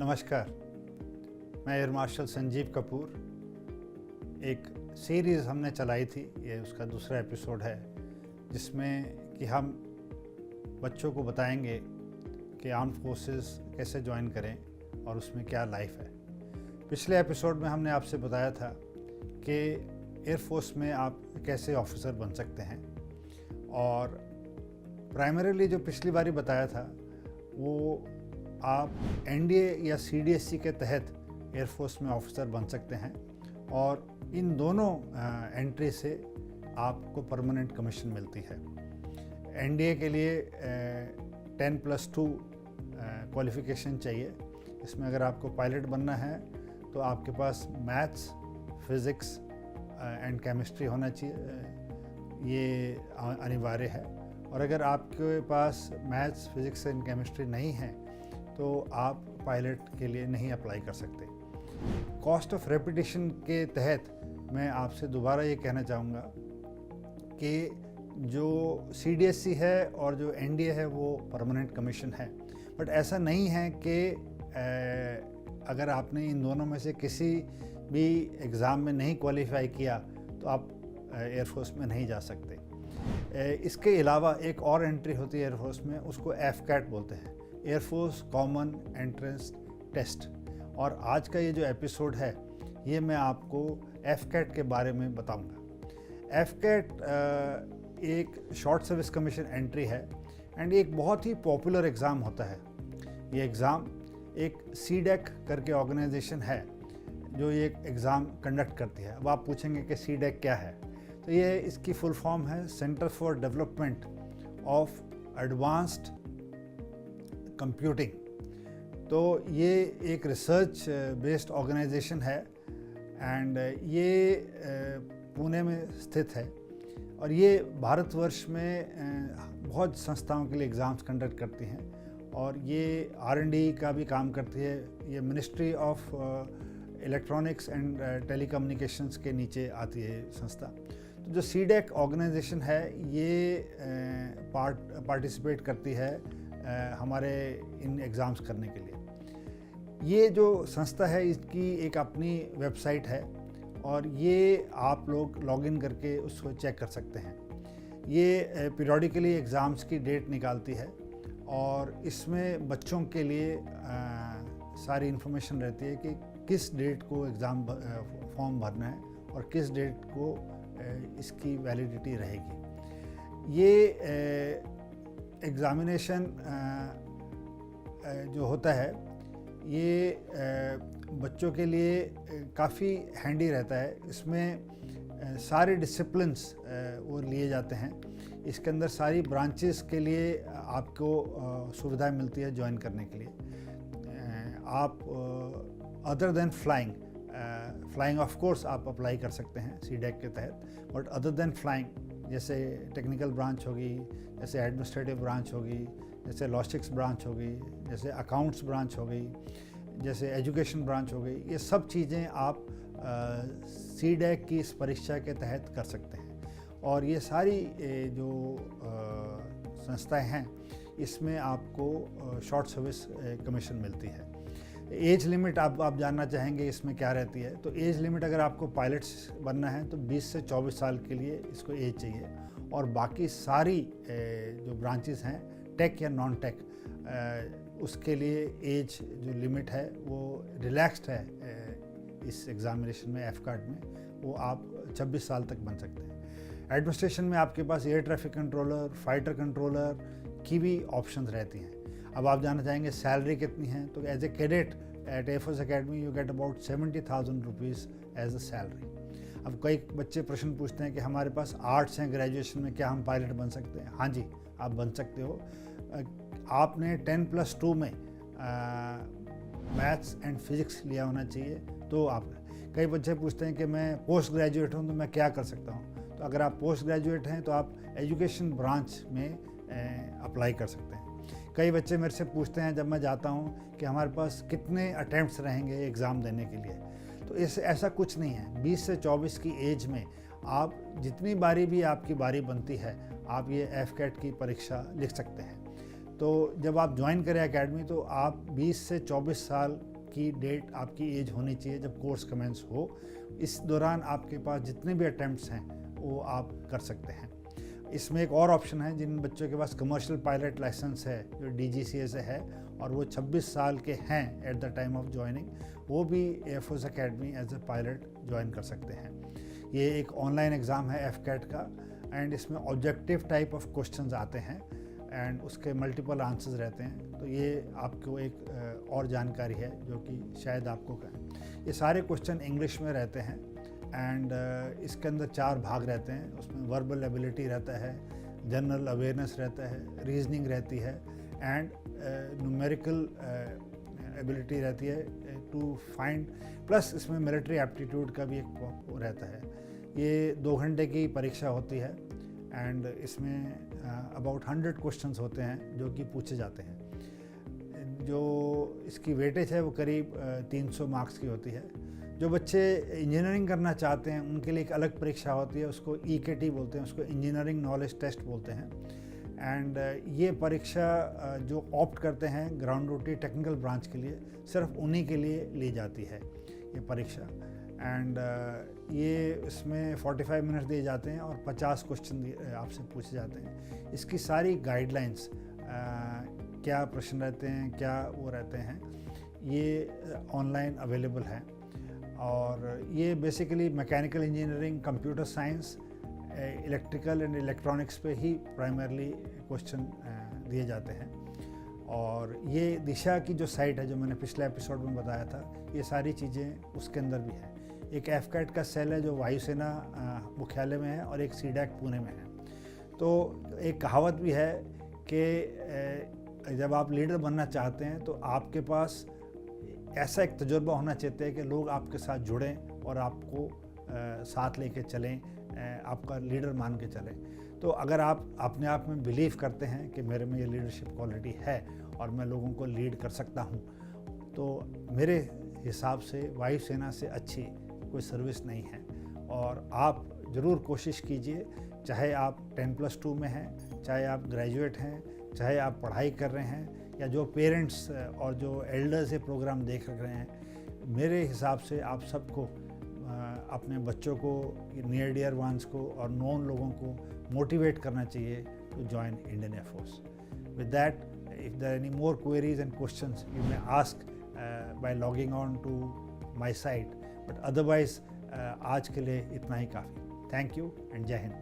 नमस्कार, मैं air marshal Sanjeev Kapoor. एक सीरीज़ हमने चलाई थी, ये उसका दूसरा एपिसोड है, जिसमें कि हम बच्चों को बताएंगे कि आर्म्ड फोर्सेस कैसे ज्वाइन करें और उसमें क्या लाइफ है। पिछले एपिसोड में हमने आपसे बताया था कि एयर फोर्स में आप कैसे ऑफिसर बन सकते हैं, और प्राइमरीली जो पिछली बारी बताया था वो आप एनडीए या सीडीएससी के तहत एयरफोर्स में ऑफिसर बन सकते हैं, और इन दोनों एंट्री से आपको परमानेंट कमीशन मिलती है। एनडीए के लिए 10+2 क्वालिफ़िकेशन चाहिए। इसमें अगर आपको पायलट बनना है तो आपके पास मैथ्स, फिज़िक्स एंड केमिस्ट्री होना चाहिए, ये अनिवार्य है। और अगर आपके पास मैथ्स, फिज़िक्स एंड केमिस्ट्री नहीं है तो आप पायलट के लिए नहीं अप्लाई कर सकते। कॉस्ट ऑफ रेपिटेशन के तहत मैं आपसे दोबारा ये कहना चाहूँगा कि जो सीडीएससी है और जो एनडीए है वो परमानेंट कमीशन है, बट ऐसा नहीं है कि अगर आपने इन दोनों में से किसी भी एग्ज़ाम में नहीं क्वालिफाई किया तो आप एयरफोर्स में नहीं जा सकते। इसके अलावा एक और एंट्री होती है एयरफोर्स में, उसको एफकैट बोलते हैं, एयरफोर्स कॉमन एंट्रेंस टेस्ट। और आज का ये जो एपिसोड है ये मैं आपको एफकैट के बारे में बताऊंगा। एफकैट एक शॉर्ट सर्विस कमीशन एंट्री है एंड एक बहुत ही पॉपुलर एग्ज़ाम होता है। ये एग्ज़ाम एक सीडेक करके ऑर्गेनाइजेशन है जो ये एग्ज़ाम कंडक्ट करती है। अब आप पूछेंगे कि सीडेक क्या है, तो ये इसकी फुल फॉर्म है centre for development of advanced computing. तो ये एक रिसर्च बेस्ड ऑर्गेनाइजेशन है एंड ये पुणे में स्थित है, और ये भारतवर्ष में बहुत संस्थाओं के लिए एग्ज़ाम्स कंडक्ट करती हैं, और ये R&D का भी काम करती है। ये ministry of electronics and telecommunications के नीचे आती है संस्था। तो जो सीडेक ऑर्गेनाइजेशन है ये पार्टिसिपेट करती है हमारे इन एग्ज़ाम्स करने के लिए। ये जो संस्था है इसकी एक अपनी वेबसाइट है, और ये आप लोग लॉगिन करके उसको चेक कर सकते हैं। ये पीरियडिकली एग्ज़ाम्स की डेट निकालती है, और इसमें बच्चों के लिए सारी इन्फॉर्मेशन रहती है कि किस डेट को एग्ज़ाम फॉर्म भरना है और किस डेट को इसकी वैलिडिटी रहेगी। ये एग्ज़ामिनेशन जो होता है ये बच्चों के लिए काफ़ी हैंडी रहता है। इसमें सारे डिसिप्लिन्स वो लिए जाते हैं। इसके अंदर सारी ब्रांचेस के लिए आपको सुविधाएं मिलती है ज्वाइन करने के लिए। आप other than flying of course आप अप्लाई कर सकते हैं सीडेक के तहत, बट अदर देन फ्लाइंग जैसे टेक्निकल ब्रांच होगी, जैसे एडमिनिस्ट्रेटिव ब्रांच होगी, जैसे लॉजिस्टिक्स ब्रांच होगी, जैसे अकाउंट्स ब्रांच होगी, जैसे एजुकेशन ब्रांच हो गई, ये सब चीज़ें आप सीडेक की इस परीक्षा के तहत कर सकते हैं। और ये सारी जो संस्थाएं हैं इसमें आपको शॉर्ट सर्विस कमीशन मिलती है। एज लिमिट आप जानना चाहेंगे इसमें क्या रहती है, तो एज लिमिट अगर आपको पायलट्स बनना है तो 20 से 24 साल के लिए इसको एज चाहिए, और बाकी सारी जो ब्रांचेस हैं टेक या नॉन टेक उसके लिए एज जो लिमिट है वो रिलैक्स्ड है। इस एग्ज़ामिनेशन में एफकैट में वो आप 26 साल तक बन सकते हैं। एडमिनिस्ट्रेशन में आपके पास air traffic controller, fighter controller की भी ऑप्शंस रहती हैं। अब आप जानना चाहेंगे सैलरी कितनी है, तो as a cadet at air force academy you get about 70,000 rupees as a salary. अब कई बच्चे प्रश्न पूछते हैं कि हमारे पास आर्ट्स हैं ग्रेजुएशन में, क्या हम पायलट बन सकते हैं? हाँ जी, आप बन सकते हो। आपने 10+2 में मैथ्स एंड फिज़िक्स लिया होना चाहिए। तो आप कई बच्चे पूछते हैं कि मैं पोस्ट ग्रेजुएट हूँ तो मैं क्या कर सकता हूँ? तो अगर आप पोस्ट ग्रेजुएट हैं तो आप एजुकेशन ब्रांच में अप्लाई कर सकते हैं। कई बच्चे मेरे से पूछते हैं जब मैं जाता हूँ कि हमारे पास कितने अटैम्प्ट्स रहेंगे एग्ज़ाम देने के लिए, तो ऐसा कुछ नहीं है। 20 से 24 की एज में आप जितनी बारी भी आपकी बारी बनती है आप ये एफकैट की परीक्षा लिख सकते हैं। तो जब आप ज्वाइन करें एकेडमी तो आप 20 से 24 साल की डेट आपकी एज होनी चाहिए जब कोर्स कमेंस हो। इस दौरान आपके पास जितने भी अटैम्प्ट्स हैं वो आप कर सकते हैं। इसमें एक और ऑप्शन है, जिन बच्चों के पास कमर्शियल पायलट लाइसेंस है जो DGCA से है और वो 26 साल के हैं at the time of joining, वो भी air force academy as a pilot join कर सकते हैं। ये एक ऑनलाइन एग्ज़ाम है FCAT का, एंड इसमें ऑब्जेक्टिव टाइप ऑफ क्वेश्चंस आते हैं एंड उसके मल्टीपल आंसर्स रहते हैं। तो ये आपको एक और जानकारी है जो कि शायद आपको कहें। ये सारे क्वेश्चन इंग्लिश में रहते हैं एंड इसके अंदर 4 भाग रहते हैं। उसमें वर्बल एबिलिटी रहता है, जनरल अवेयरनेस रहता है, रीजनिंग रहती है एंड न्यूमेरिकल एबिलिटी रहती है टू फाइंड, प्लस इसमें मिलिट्री एप्टीट्यूड का भी एक रहता है। ये 2 घंटे की परीक्षा होती है एंड इसमें अबाउट 100 क्वेश्चंस होते हैं जो कि पूछे जाते हैं। जो इसकी वेटेज है वो करीब 300 मार्क्स की होती है। जो बच्चे इंजीनियरिंग करना चाहते हैं उनके लिए एक अलग परीक्षा होती है, उसको EKT बोलते हैं, उसको इंजीनियरिंग नॉलेज टेस्ट बोलते हैं। एंड ये परीक्षा जो ऑप्ट करते हैं ग्राउंड ड्यूटी टेक्निकल ब्रांच के लिए, सिर्फ उन्हीं के लिए ली जाती है ये परीक्षा। एंड ये इसमें 45 मिनट दिए जाते हैं और 50 क्वेश्चन आपसे पूछे जाते हैं। इसकी सारी गाइडलाइंस, क्या प्रश्न रहते हैं, क्या वो रहते हैं, ये ऑनलाइन अवेलेबल है। और ये basically mechanical engineering, computer science, electrical and electronics पे ही प्राइमरली क्वेश्चन दिए जाते हैं। और ये दिशा की जो साइट है जो मैंने पिछले एपिसोड में बताया था, ये सारी चीज़ें उसके अंदर भी हैं। एक FCAT का सेल है जो वायुसेना मुख्यालय में है और एक CDAC पुणे में है। तो एक कहावत भी है कि जब आप लीडर बनना चाहते हैं तो आपके पास ऐसा एक तजुर्बा होना चाहिए कि लोग आपके साथ जुड़ें और आपको साथ लेके चलें, आपका लीडर मान के चलें। तो अगर आप अपने आप में बिलीव करते हैं कि मेरे में ये लीडरशिप क्वालिटी है और मैं लोगों को लीड कर सकता हूँ, तो मेरे हिसाब से वायुसेना से अच्छी कोई सर्विस नहीं है। और आप ज़रूर कोशिश कीजिए, चाहे आप 10+2 में हैं, चाहे आप ग्रेजुएट हैं, चाहे आप पढ़ाई कर रहे हैं, या जो पेरेंट्स और जो एल्डर्स ये प्रोग्राम देख रहे हैं, मेरे हिसाब से आप सबको अपने बच्चों को, नियर डियर वंस को और नॉन लोगों को मोटिवेट करना चाहिए to join Indian air force. With that, if there any more queries and questions you may ask by logging on to my site, but otherwise आज के लिए इतना ही काफ़ी। थैंक यू एंड जय हिंद।